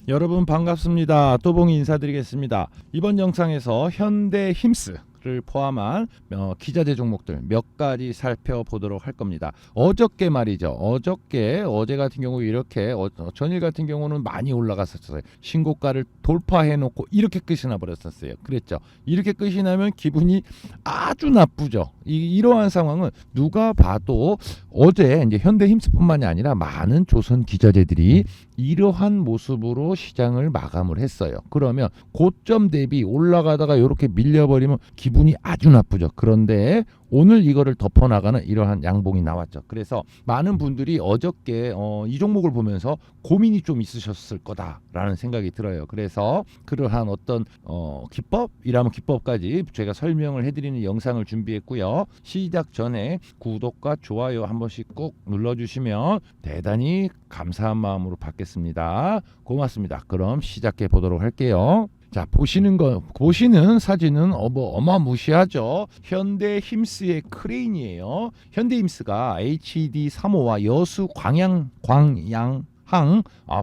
여러분 반갑습니다. 또봉이 인사드리겠습니다. 이번 영상에서 현대 힘스를 포함한 기자재 종목들 몇 가지 살펴보도록 할 겁니다. 어저께 말이죠. 어제 같은 경우 이렇게 전일 같은 경우는 많이 올라갔었어요. 신고가를 돌파해 놓고 이렇게 끝이 나 버렸었어요. 그랬죠. 이렇게 끝이 나면 기분이 아주 나쁘죠. 이러한 상황은 누가 봐도 어제 이제 현대 힘스뿐만이 아니라 많은 조선 기자재들이 이러한 모습으로 시장을 마감을 했어요. 그러면 고점 대비 올라가다가 이렇게 밀려버리면 기분이 아주 나쁘죠. 그런데 오늘 이거를 덮어나가는 이러한 양봉이 나왔죠. 그래서 많은 분들이 어저께 이 종목을 보면서 고민이 좀 있으셨을 거다라는 생각이 들어요. 그래서 그러한 어떤 기법이라면 기법까지 제가 설명을 해드리는 영상을 준비했고요. 시작 전에 구독과 좋아요 한 번씩 꼭 눌러주시면 대단히 감사한 마음으로 받겠습니다. 고맙습니다. 그럼 시작해 보도록 할게요. 자, 보시는 사진은 어마무시하죠. 현대 힘스의 크레인이에요. 현대 힘스가 HD 3호와 여수 광양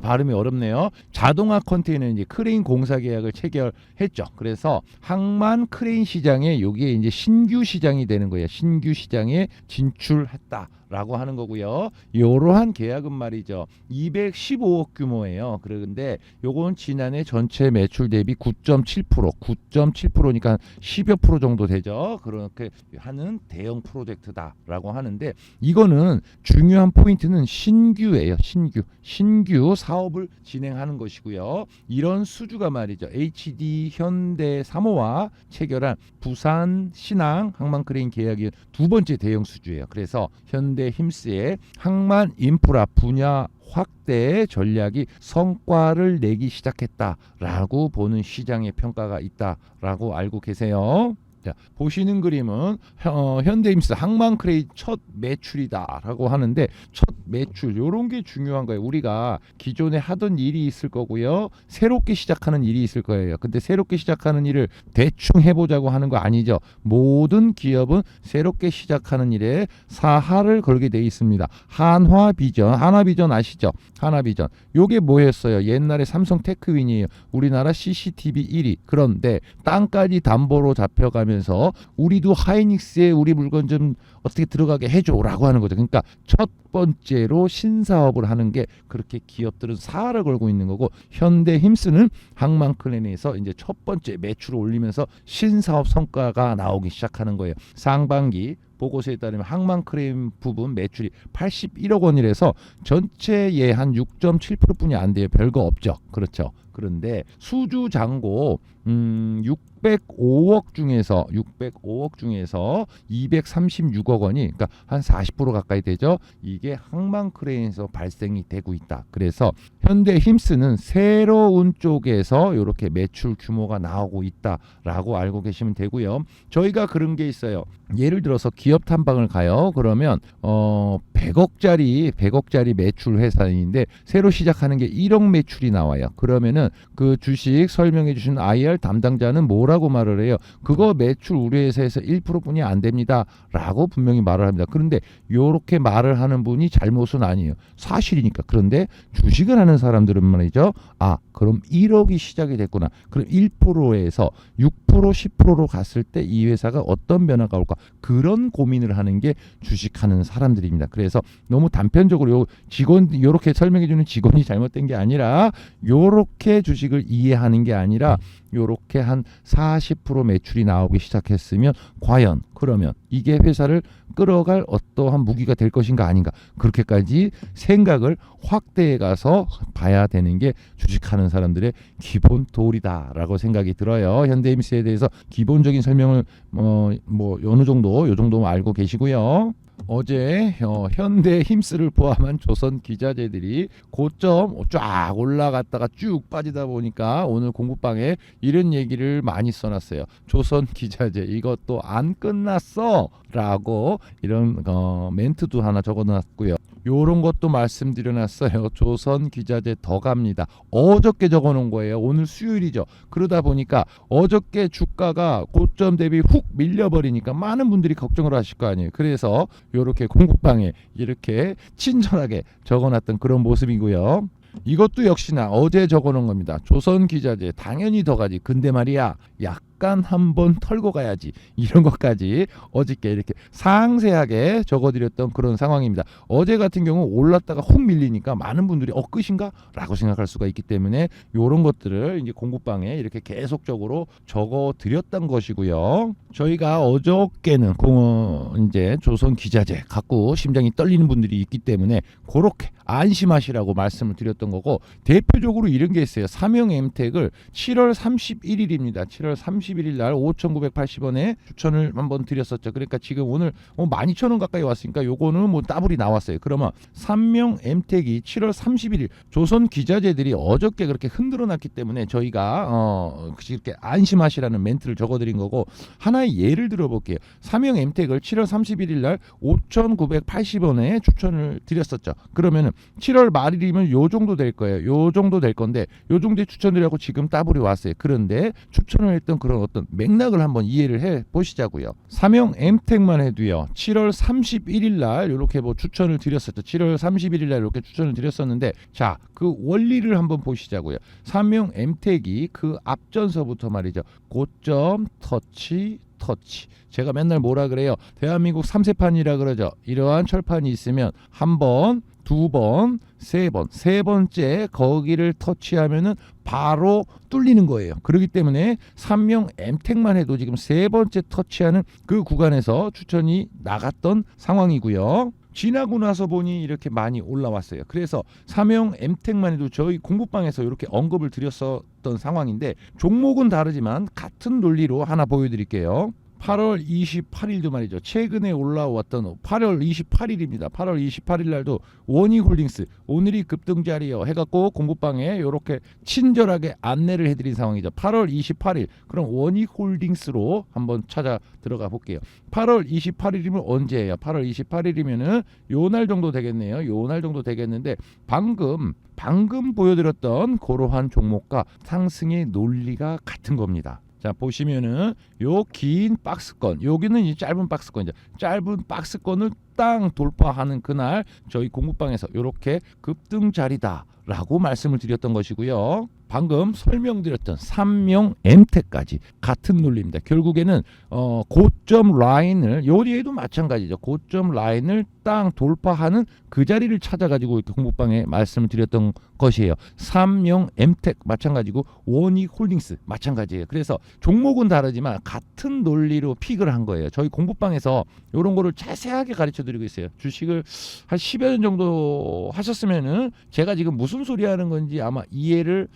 발음이 어렵네요. 자동화 컨테이너 이제 크레인 공사 계약을 체결했죠. 그래서 항만 크레인 시장에 여기에 이제 신규 시장이 되는 거예요. 신규 시장에 진출했다라고 하는 거고요. 이러한 계약은 말이죠. 215억 규모예요. 그런데 요건 지난해 전체 매출 대비 9.7%니까 10여 프로 정도 되죠. 그렇게 하는 대형 프로젝트다라고 하는데 이거는 중요한 포인트는 신규예요. 신규 사업을 진행하는 것이고요. 이런 수주가 말이죠. HD 현대 3호와 체결한 부산 신항 항만 크레인 계약이 두 번째 대형 수주예요. 그래서 현대 힘스의 항만 인프라 분야 확대 전략이 성과를 내기 시작했다라고 보는 시장의 평가가 있다라고 알고 계세요. 자, 보시는 그림은 현대힘스 항만 크레인 첫 매출이다라고 하는데 첫 매출 요런 게 중요한 거예요. 우리가 기존에 하던 일이 있을 거고요. 새롭게 시작하는 일이 있을 거예요. 근데 새롭게 시작하는 일을 대충 해보자고 하는 거 아니죠. 모든 기업은 새롭게 시작하는 일에 사활을 걸게 돼 있습니다. 하나비전 아시죠? 하나비전. 요게 뭐였어요? 옛날에 삼성 테크윈이에요. 우리나라 CCTV 1위. 그런데 땅까지 담보로 잡혀가면 우리도 하이닉스에 우리 물건 좀 어떻게 들어가게 해줘라고 하는 거죠. 그러니까 첫 번째로 신사업을 하는 게 그렇게 기업들은 사활을 걸고 있는 거고 현대힘스는 항만 크레인에서 이제 첫 번째 매출을 올리면서 신사업 성과가 나오기 시작하는 거예요. 상반기 보고서에 따르면 항만 크레인 부분 매출이 81억 원이라서 전체의 한 6.7%뿐이 안 돼요. 별거 없죠. 그렇죠. 그런데 수주 잔고 605억 중에서 236억 원이 그러니까 한 40% 가까이 되죠. 이게 항만 크레인에서 발생이 되고 있다. 그래서 현대 힘스는 새로운 쪽에서 이렇게 매출 규모가 나오고 있다라고 알고 계시면 되고요. 저희가 그런 게 있어요. 예를 들어서 기업 탐방을 가요. 그러면 100억짜리 매출 회사인데 새로 시작하는 게 1억 매출이 나와요. 그러면은 그 주식 설명해 주신 IR 담당자는 뭐라고 말을 해요? 그거 매출 우리 회사에서 1%뿐이 안 됩니다. 라고 분명히 말을 합니다. 그런데 요렇게 말을 하는 분이 잘못은 아니에요. 사실이니까. 그런데 주식을 하는 사람들은 말이죠. 그럼 1억이 시작이 됐구나. 그럼 1%에서 6% 10%로 갔을 때 이 회사가 어떤 변화가 올까? 그런 고민을 하는 게 주식하는 사람들입니다. 그래서 너무 단편적으로 요렇게 설명해 주는 직원이 잘못된 게 아니라 요렇게 주식을 이해하는 게 아니라 요렇게 한 40% 매출이 나오기 시작했으면 과연 그러면 이게 회사를 끌어갈 어떠한 무기가 될 것인가 아닌가 그렇게까지 생각을 확대해 가서 봐야 되는 게 주식하는 사람들의 기본 도리다라고 생각이 들어요. 현대힘스에 대해서 기본적인 설명을 어느 정도 요 정도 알고 계시고요. 어제 현대힘스를 포함한 조선 기자재들이 고점 쫙 올라갔다가 쭉 빠지다 보니까 오늘 공부방에 이런 얘기를 많이 써놨어요. 조선 기자재 이것도 안 끝났어 라고 이런 멘트도 하나 적어놨고요. 요런 것도 말씀드려놨어요. 조선 기자재 더 갑니다. 어저께 적어놓은 거예요. 오늘 수요일이죠. 그러다 보니까 어저께 주가가 고점 대비 훅 밀려버리니까 많은 분들이 걱정을 하실 거 아니에요. 그래서 요렇게 공부방에 이렇게 친절하게 적어놨던 그런 모습이고요. 이것도 역시나 어제 적어놓은 겁니다. 조선기자재 당연히 더 가지. 근데 말이야 약간 한번 털고 가야지. 이런 것까지 어저께 이렇게 상세하게 적어드렸던 그런 상황입니다. 어제 같은 경우 올랐다가 혹 밀리니까 많은 분들이 끝인가? 라고 생각할 수가 있기 때문에 이런 것들을 이제 공부방에 이렇게 계속적으로 적어드렸던 것이고요. 저희가 어저께는 이제 조선기자재 갖고 심장이 떨리는 분들이 있기 때문에 그렇게 안심하시라고 말씀을 드렸던 거고, 대표적으로 이런 게 있어요. 삼형 엠텍을 7월 31일입니다. 7월 31일 날 5,980원에 추천을 한번 드렸었죠. 그러니까 지금 오늘 12,000원 가까이 왔으니까 요거는 뭐 따블이 나왔어요. 그러면 삼명 엠텍이 7월 31일 조선 기자재들이 어저께 그렇게 흔들어 놨기 때문에 저희가 이렇게 안심하시라는 멘트를 적어드린 거고, 하나의 예를 들어볼게요. 삼형 엠텍을 7월 31일 날 5,980원에 추천을 드렸었죠. 그러면은 7월 말일이면 요 정도 될 거예요. 요 정도 될 건데 요 정도에 추천드리고 지금 따블이 왔어요. 그런데 추천을 했던 그런 어떤 맥락을 한번 이해를 해 보시자고요. 삼형 엠텍만 해도요. 7월 31일 날 이렇게 뭐 추천을 드렸었죠. 7월 31일 날 이렇게 추천을 드렸었는데, 자, 그 원리를 한번 보시자고요. 삼형 엠텍이 그 앞전서부터 말이죠. 고점 터치 제가 맨날 뭐라 그래요? 대한민국 3세판이라 그러죠. 이러한 철판이 있으면 한 번, 두 번, 세 번째 거기를 터치하면은 바로 뚫리는 거예요. 그렇기 때문에 삼명 엠텍만 해도 지금 세 번째 터치하는 그 구간에서 추천이 나갔던 상황이고요. 지나고 나서 보니 이렇게 많이 올라왔어요. 그래서 삼형 엠텍만 해도 저희 공부방에서 이렇게 언급을 드렸었던 상황인데, 종목은 다르지만 같은 논리로 하나 보여드릴게요. 8월 28일도 말이죠. 최근에 올라왔던 8월 28일입니다. 8월 28일 날도 원익홀딩스 오늘이 급등자리요 해갖고 공부방에 이렇게 친절하게 안내를 해드린 상황이죠. 8월 28일 그럼 원익홀딩스로 한번 찾아 들어가 볼게요. 8월 28일이면 언제예요? 8월 28일이면은 요 날 정도 되겠네요. 요 날 정도 되겠는데 방금 보여드렸던 그러한 종목과 상승의 논리가 같은 겁니다. 자, 보시면은 요 긴 박스권, 여기는 이 짧은 박스권이죠. 짧은 박스권을 땅 돌파하는 그날 저희 공부방에서 이렇게 급등 자리다라고 말씀을 드렸던 것이고요. 방금 설명드렸던 삼명 엠텍까지 같은 논리입니다. 결국에는 고점 라인을, 요리에도 마찬가지죠. 고점 라인을 땅 돌파하는 그 자리를 찾아가지고 공부방에 말씀을 드렸던 것이에요. 삼명 엠텍 마찬가지고 원익홀딩스 마찬가지예요. 그래서 종목은 다르지만 같은 논리로 픽을 한 거예요. 저희 공부방에서 이런 거를 자세하게 가르쳐 드리고 있어요. 주식을 한 10여 년 정도 하셨으면은 제가 지금 무슨 소리 하는 건지 아마 이해를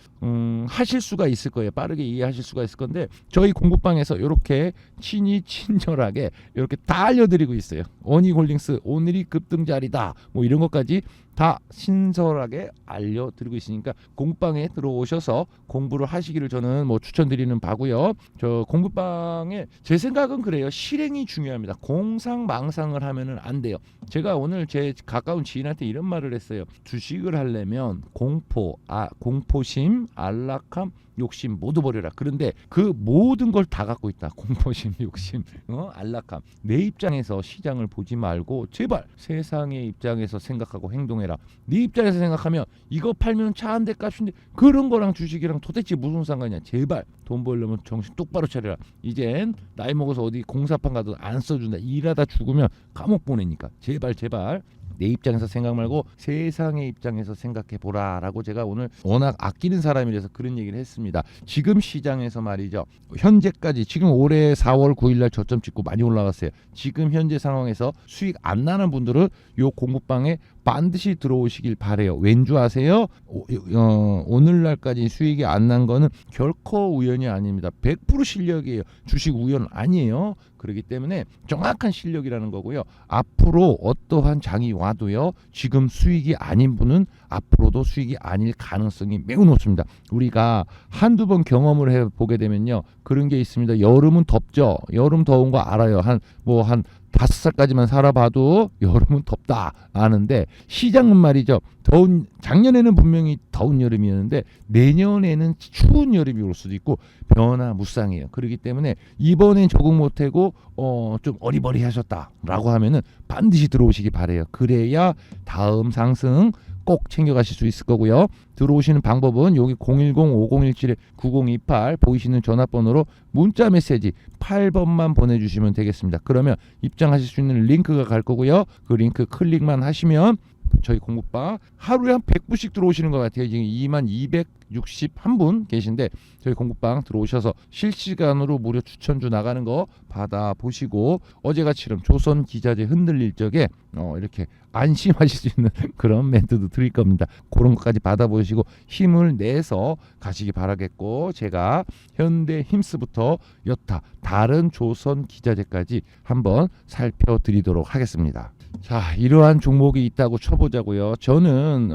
하실 수가 있을 거예요. 빠르게 이해하실 수가 있을 건데, 저희 공부방에서 이렇게 친절하게 이렇게 다 알려드리고 있어요. 원익홀딩스 오늘이 급등자리다 뭐 이런 것까지 다 신선하게 알려드리고 있으니까 공부방에 들어오셔서 공부를 하시기를 저는 뭐 추천드리는 바고요. 저 공부방에 제 생각은 그래요. 실행이 중요합니다. 공상망상을 하면은 안 돼요. 제가 오늘 제 가까운 지인한테 이런 말을 했어요. 주식을 하려면 공포심, 안락함, 욕심 모두 버려라. 그런데 그 모든 걸 다 갖고 있다. 공포심, 욕심, 안락함. 내 입장에서 시장을 보지 말고 제발 세상의 입장에서 생각하고 행동해라. 네 입장에서 생각하면 이거 팔면 차 한 대 값인데 그런 거랑 주식이랑 도대체 무슨 상관이냐. 제발 돈 벌려면 정신 똑바로 차려라. 이젠 나이 먹어서 어디 공사판 가도 안 써준다. 일하다 죽으면 감옥 보내니까 제발 내 입장에서 생각 말고 세상의 입장에서 생각해 보라라고 제가 오늘 워낙 아끼는 사람이라서 그런 얘기를 했습니다. 지금 시장에서 말이죠. 현재까지 지금 올해 4월 9일 날 저점 찍고 많이 올라갔어요. 지금 현재 상황에서 수익 안 나는 분들은 요 공부방에 반드시 들어오시길 바래요. 왠지 아세요? 오늘날까지 수익이 안 난 거는 결코 우연이 아닙니다. 100% 실력이에요. 주식 우연 아니에요. 그렇기 때문에 정확한 실력이라는 거고요. 앞으로 어떠한 장이 와도요. 지금 수익이 아닌 분은 앞으로도 수익이 아닐 가능성이 매우 높습니다. 우리가 한두 번 경험을 해보게 되면요. 그런 게 있습니다. 여름은 덥죠. 여름 더운 거 알아요. 한 5살까지만 살아봐도 여름은 덥다 아는데, 시장은 말이죠. 작년에는 분명히 더운 여름이었는데 내년에는 추운 여름이 올 수도 있고 변화무쌍해요. 그렇기 때문에 이번엔 적응 못하고 좀 어리버리하셨다라고 하면은 반드시 들어오시기 바래요. 그래야 다음 상승 꼭 챙겨가실 수 있을 거고요. 들어오시는 방법은 여기 010-5017-9028 보이시는 전화번호로 문자 메시지 8번만 보내주시면 되겠습니다. 그러면 입장하실 수 있는 링크가 갈 거고요. 그 링크 클릭만 하시면 저희 공부방 하루에 한 100분씩 들어오시는 것 같아요. 지금 2261분 계신데 저희 공부방 들어오셔서 실시간으로 무료 추천주 나가는 거 받아보시고 어제같이처럼 조선 기자재 흔들릴 적에 이렇게 안심하실 수 있는 그런 멘트도 드릴 겁니다. 그런 것까지 받아보시고 힘을 내서 가시기 바라겠고 제가 현대 힘스부터 여타 다른 조선 기자재까지 한번 살펴드리도록 하겠습니다. 자, 이러한 종목이 있다고 쳐보자고요. 저는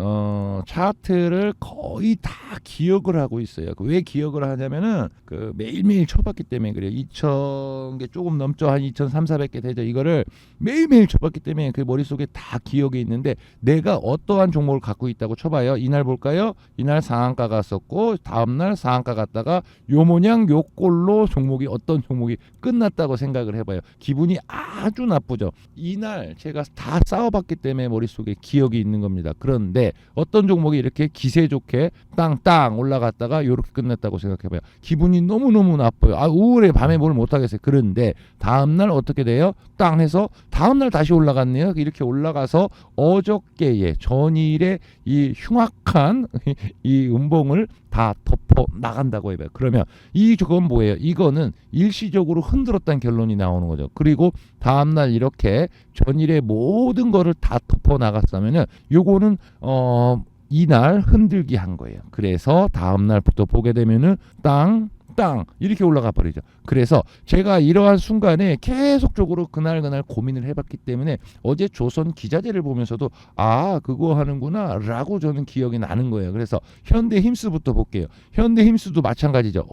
차트를 거의 다 기억을 하고 있어요. 왜 기억을 하냐면은 그 매일매일 쳐봤기 때문에 그래요. 2,000개 조금 넘죠. 한 2,300~400개 되죠. 이거를 매일매일 쳐봤기 때문에 그 머릿속에 다 기억이 있는데 내가 어떠한 종목을 갖고 있다고 쳐봐요. 이날 볼까요? 이날 상한가 갔었고 다음날 상한가 갔다가 요 모양 요 꼴로 종목이 어떤 종목이 끝났다고 생각을 해봐요. 기분이 아주 나쁘죠. 이날 제가 다 싸워봤기 때문에 머릿속에 기억이 있는 겁니다. 그런데 어떤 종목이 이렇게 기세 좋게 땅땅 올라갔다가 이렇게 끝났다고 생각해봐요. 기분이 너무너무 나빠요. 우울해 밤에 뭘 못하겠어요. 그런데 다음날 어떻게 돼요? 땅 해서 다음날 다시 올라갔네요. 이렇게 올라가서 어저께의 전일의 이 흉악한 이 음봉을 다 덮어 나간다고 해봐요. 그러면 이건 뭐예요? 이거는 일시적으로 흔들었다는 결론이 나오는 거죠. 그리고 다음날 이렇게 전일의 모든 거를 다 덮어 나갔으면은 요거는 이날 흔들기 한 거예요. 그래서 다음날부터 보게 되면은 땅 이렇게 올라가 버리죠. 그래서 제가 이러한 순간에 계속적으로 그날 고민을 해봤기 때문에 어제 조선 기자재를 보면서도 그거 하는구나 라고 저는 기억이 나는 거예요. 그래서 현대 힘스부터 볼게요. 현대 힘스도 마찬가지죠.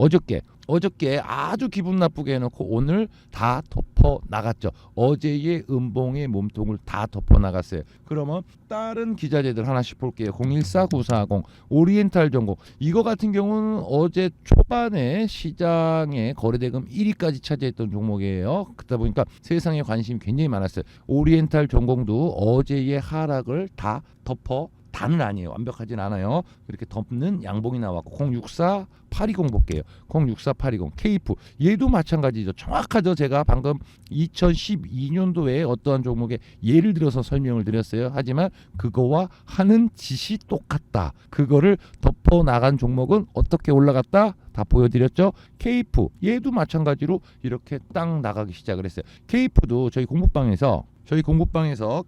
어저께 아주 기분 나쁘게 해놓고 오늘 다 덮어 나갔죠. 어제의 음봉의 몸통을 다 덮어 나갔어요. 그러면 다른 기자재들 하나씩 볼게요. 014940 오리엔탈 전공 이거 같은 경우는 어제 초반에 시장의 거래대금 1위까지 차지했던 종목이에요. 그러다 보니까 세상에 관심이 굉장히 많았어요. 오리엔탈 전공도 어제의 하락을 다 덮어 다는 아니에요. 완벽하진 않아요. 이렇게 덮는 양봉이 나왔고 064820 볼게요. 064820 케이프 얘도 마찬가지죠. 정확하죠. 제가 방금 2012년도에 어떠한 종목에 예를 들어서 설명을 드렸어요. 하지만 그거와 하는 짓이 똑같다. 그거를 덮어 나간 종목은 어떻게 올라갔다? 다 보여드렸죠. 케이프 얘도 마찬가지로 이렇게 딱 나가기 시작을 했어요. 케이프도 저희 공부방에서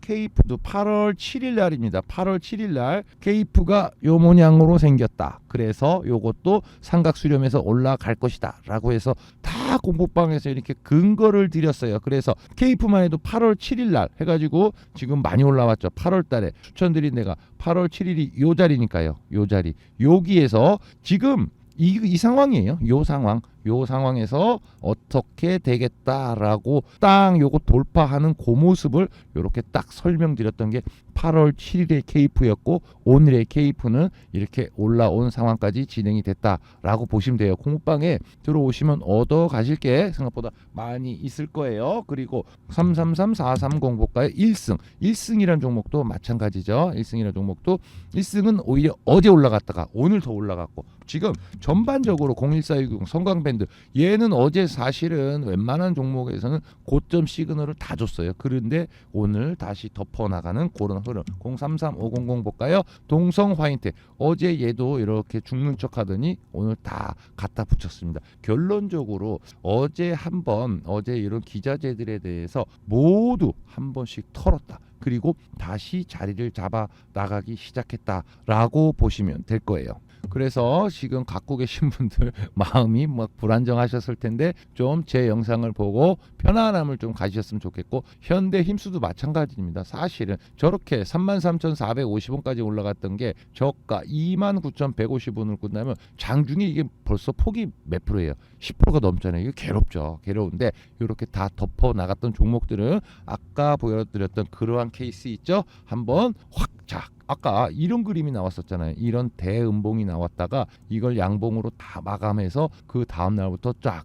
케이프도 8월 7일 날입니다. 8월 7일 날 케이프가 요 모양으로 생겼다. 그래서 요것도 삼각 수렴해서 올라갈 것이다 라고 해서 다 공부방에서 이렇게 근거를 드렸어요. 그래서 케이프만 해도 8월 7일 날 해가지고 지금 많이 올라왔죠. 8월 달에 추천드린 데가 8월 7일이 요 자리니까요. 요 자리 여기에서 지금 이 상황이에요. 요 상황에서 어떻게 되겠다라고 딱 요거 돌파하는 그 모습을 이렇게 딱 설명드렸던 게 8월 7일의 케이프였고 오늘의 케이프는 이렇게 올라온 상황까지 진행이 됐다라고 보시면 돼요. 공부방에 들어오시면 얻어 가실 게 생각보다 많이 있을 거예요. 그리고 333430 볼까요? 1승이라는 종목도 마찬가지죠. 1승은 오히려 어제 올라갔다가 오늘 더 올라갔고 지금 전반적으로 01460 성광밴드 얘는 어제 사실은 웬만한 종목에서는 고점 시그널을 다 줬어요. 그런데 오늘 다시 덮어나가는 그런 흐름. 033500 볼까요? 동성 화이트 어제 얘도 이렇게 죽는 척 하더니 오늘 다 갖다 붙였습니다. 결론적으로 어제 이런 기자재들에 대해서 모두 한 번씩 털었다. 그리고 다시 자리를 잡아 나가기 시작했다라고 보시면 될 거예요. 그래서 지금 갖고 계신 분들 마음이 막 불안정하셨을 텐데 좀 제 영상을 보고 편안함을 좀 가지셨으면 좋겠고 현대 힘수도 마찬가지입니다. 사실은 저렇게 33,450원까지 올라갔던 게 저가 29,150원을 끝나면 장중에 이게 벌써 폭이 몇 프로예요? 10%가 넘잖아요. 이거 괴롭죠. 괴로운데 이렇게 다 덮어 나갔던 종목들은 아까 보여드렸던 그러한 케이스 있죠? 한번 확 아까 이런 그림이 나왔었잖아요. 이런 대음봉이 나왔다가 이걸 양봉으로 다 마감해서 그 다음 날부터 쫙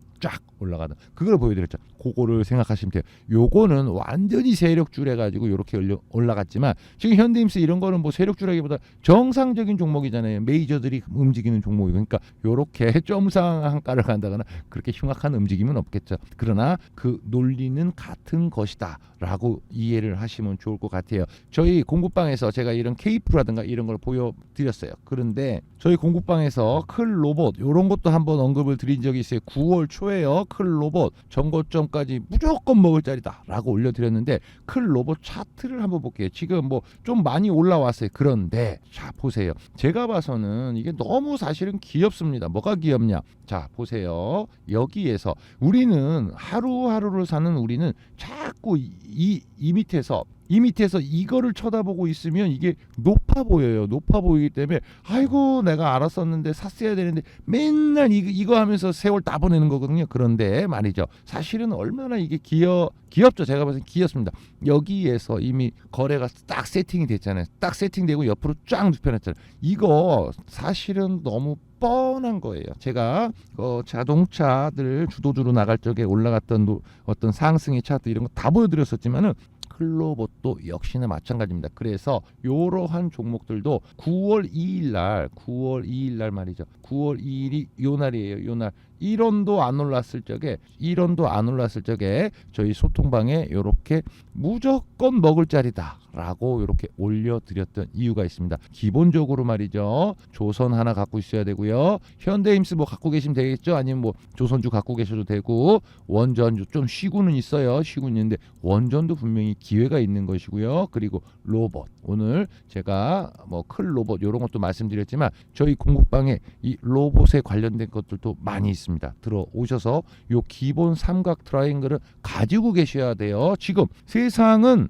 올라가는 그걸 보여드렸죠. 그거를 생각하시면 돼요. 요거는 완전히 세력줄 해가지고 이렇게 올라갔지만 지금 현대임스 이런 거는 뭐 세력줄하기보다 정상적인 종목이잖아요. 메이저들이 움직이는 종목이고, 그러니까 요렇게 점상한가를 간다거나 그렇게 흉악한 움직임은 없겠죠. 그러나 그 논리는 같은 것이다라고 이해를 하시면 좋을 것 같아요. 저희 공부방에서 제가 이런 케이프라든가 이런 걸 보여드렸어요. 그런데 저희 공부방에서 클 로봇 이런 것도 한번 언급을 드린 적이 있어요. 9월 초에요. 클 로봇 전고점까지 무조건 먹을 자리다 라고 올려드렸는데, 클 로봇 차트를 한번 볼게요. 지금 뭐 좀 많이 올라왔어요. 그런데 자 보세요. 제가 봐서는 이게 너무 사실은 귀엽습니다. 뭐가 귀엽냐? 자 보세요. 여기에서 우리는 하루하루를 사는 우리는 자꾸 이 밑에서 이거를 쳐다보고 있으면 이게 높아 보여요. 높아 보이기 때문에 아이고 내가 알았었는데 샀어야 되는데 맨날 이거 하면서 세월 다 보내는 거거든요. 그런데 말이죠. 사실은 얼마나 이게 귀엽죠. 제가 봐서 귀엽습니다. 여기에서 이미 거래가 딱 세팅이 됐잖아요. 딱 세팅되고 옆으로 쫙 눕혀놨잖아요. 이거 사실은 너무 뻔한 거예요. 제가 자동차들 주도주로 나갈 적에 올라갔던 어떤 상승의 차트 이런 거 다 보여드렸었지만은 클로봇도 역시나 마찬가지입니다. 그래서 이러한 종목들도 9월 2일 날 말이죠. 9월 2일이 요 날이에요. 요 날 1원도 안 올랐을 적에 저희 소통방에 이렇게 무조건 먹을 자리다라고 이렇게 올려드렸던 이유가 있습니다. 기본적으로 말이죠. 조선 하나 갖고 있어야 되고요. 현대임스 뭐 갖고 계시면 되겠죠. 아니면 뭐 조선주 갖고 계셔도 되고, 원전주 좀 쉬고는 있어요. 쉬고는 있는데 원전도 분명히 기회가 있는 것이고요. 그리고 로봇, 오늘 제가 뭐 클 로봇 이런 것도 말씀드렸지만 저희 공부방에 이 로봇에 관련된 것들도 많이 있습니다. 들어오셔서 요 기본 삼각 트라이앵글을 가지고 계셔야 돼요. 지금 세상은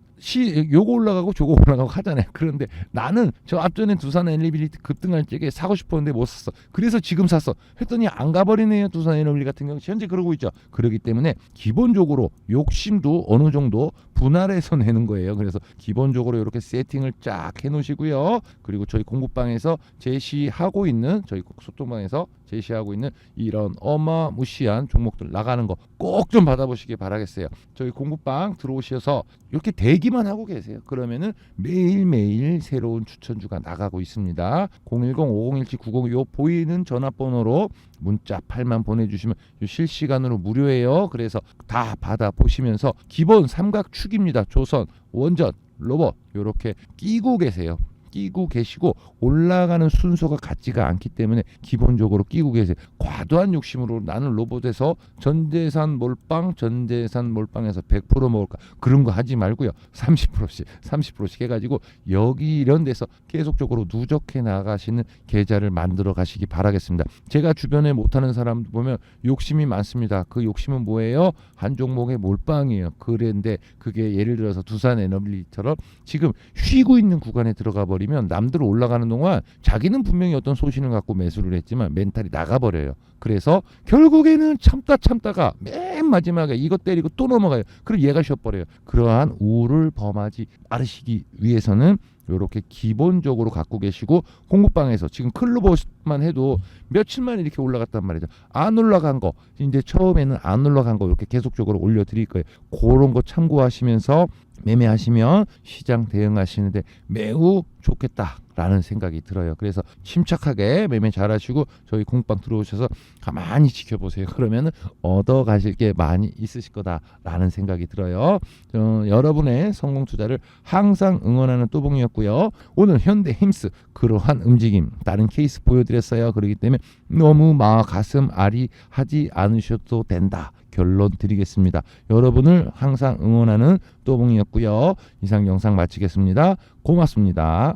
요거 올라가고 저거 올라가고 하잖아요. 그런데 나는 저 앞전에 두산 에너빌리티 급등할 적에 사고 싶었는데 못 샀어. 그래서 지금 샀어. 했더니 안 가버리네요. 두산 에너빌리티 같은 경우 현재 그러고 있죠. 그렇기 때문에 기본적으로 욕심도 어느 정도 분할해서 내는 거예요. 그래서 기본적으로 이렇게 세팅을 쫙 해놓으시고요. 그리고 저희 공부방에서 제시하고 있는, 저희 소통방에서 제시하고 있는 이런 어마무시한 종목들 나가는 거 꼭 좀 받아보시기 바라겠어요. 저희 공부방 들어오셔서 이렇게 대기만 하고 계세요. 그러면은 매일매일 새로운 추천주가 나가고 있습니다. 010-5017-90 요 보이는 전화번호로 문자 8만 보내주시면 실시간으로 무료예요. 그래서 다 받아보시면서 기본 삼각축입니다. 조선, 원전, 로봇 이렇게 끼고 계세요. 끼고 계시고 올라가는 순서가 같지가 않기 때문에 기본적으로 끼고 계세요. 과도한 욕심으로 나는 로봇에서 전재산 몰빵에서 100% 먹을까, 그런 거 하지 말고요. 30%씩 해가지고 여기 이런 데서 계속적으로 누적해 나가시는 계좌를 만들어 가시기 바라겠습니다. 제가 주변에 못하는 사람 보면 욕심이 많습니다. 그 욕심은 뭐예요? 한 종목의 몰빵이에요. 그런데 그게 예를 들어서 두산 에너빌리티처럼 지금 쉬고 있는 구간에 들어가 버리면 남들 올라가는 동안 자기는 분명히 어떤 소신을 갖고 매수를 했지만 멘탈이 나가버려요. 그래서 결국에는 참다가 맨 마지막에 이것 때리고 또 넘어가요. 그럼 얘가 쉬어버려요. 그러한 우를 범하지 않으시기 위해서는 이렇게 기본적으로 갖고 계시고, 공부방에서 지금 클로봇만 해도 며칠만 이렇게 올라갔단 말이죠. 안 올라간 거, 이제 처음에는 안 올라간 거 이렇게 계속적으로 올려드릴 거예요. 그런 거 참고하시면서 매매하시면 시장 대응하시는데 매우 좋겠다라는 생각이 들어요. 그래서 침착하게 매매 잘하시고 저희 공방 들어오셔서 가만히 지켜보세요. 그러면 얻어 가실 게 많이 있으실 거다라는 생각이 들어요. 여러분의 성공 투자를 항상 응원하는 또봉이었고요. 오늘 현대힘스 그러한 움직임 다른 케이스 보여드렸어요. 그렇기 때문에 너무 가슴 아리하지 않으셔도 된다. 결론 드리겠습니다. 여러분을 항상 응원하는 또봉이었고요. 이상 영상 마치겠습니다. 고맙습니다.